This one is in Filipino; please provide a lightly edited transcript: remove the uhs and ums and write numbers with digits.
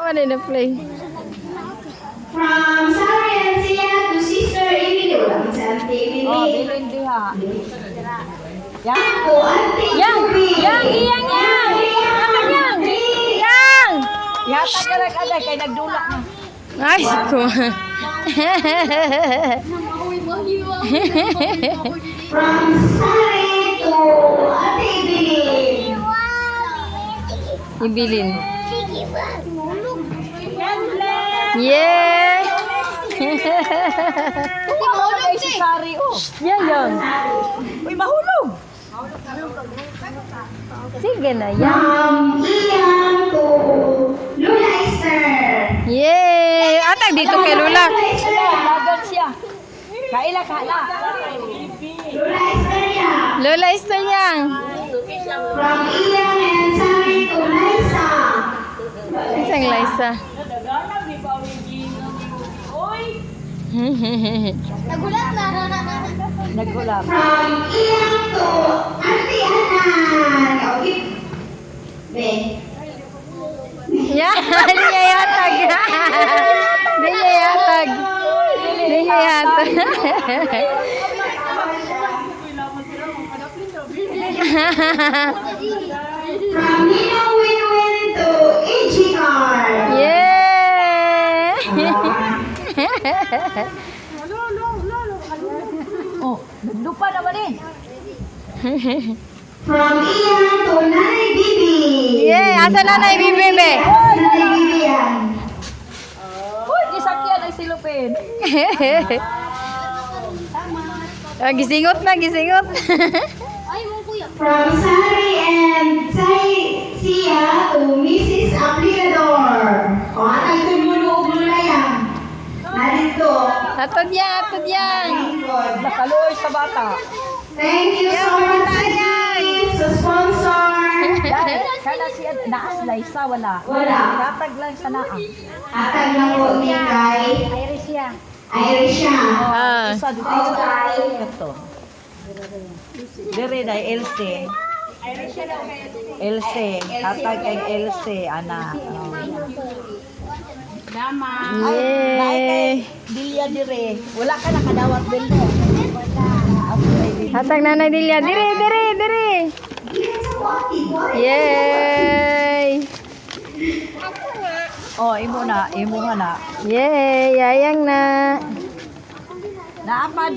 wala na play. From Sarah and Sia to Sister Emily. Wala mo sa Auntie Emily. Oh, bilin diha. Yang. To Auntie Yang! Emily. Yang! Iyang! Yang! Yang! Yang! Yata ka lang kada kay nagdulak na. Ay, ko. From Sarah to Auntie Emily. Ibilin. Yeah! Ay, si Sari, oh. Yan, yan. Uy, mahulog. Sige na, yan. From Ian to Lula Esther. Yay! Atag dito kay Lula. Lula Esther. Lagan siya. Kaila, kaila. Lula Esther ya. Lola Esther yang. From Ian and Sarah to Liza. Isang Liza. Nagulat na. Nagulap. From Ian to Auntie Anan. Okay. Be. Yan! Niya yatag. Di niya yatag. Di niya yatag. From Nino Winwin to Ichigar. Yay! Oh, lupa naman eh. From Ian to Nanay Bibi. Yay! Asa na na ibibebe? Nanay Bibi yan. Uy, isakyan ay silupin. Gisingot na, gisingot. From Sari and Sia to Mrs. Aplicador. O, ano ito gulo-gulo na yan? Narito. Atod yan, atod yan. Nakaluoy sa bata. Thank you so much, Steve, sa sponsor. Dahil, kana siya, naas Liza, wala. Wala. Tatag lang sa naang. Atag na po ni kay Irisya. Irisha. Ah. Isa dito Okay. ito. Dire na Elsie. Elsie, tatag kay Elsie, anak. Yay! Dilya dire. Wala ka nakadawat Dilya. Hatag nanay Dilya. Dire, dire, dire. Yay! Oh, imo na, imo nga na. Yay! Yayang na. Naapa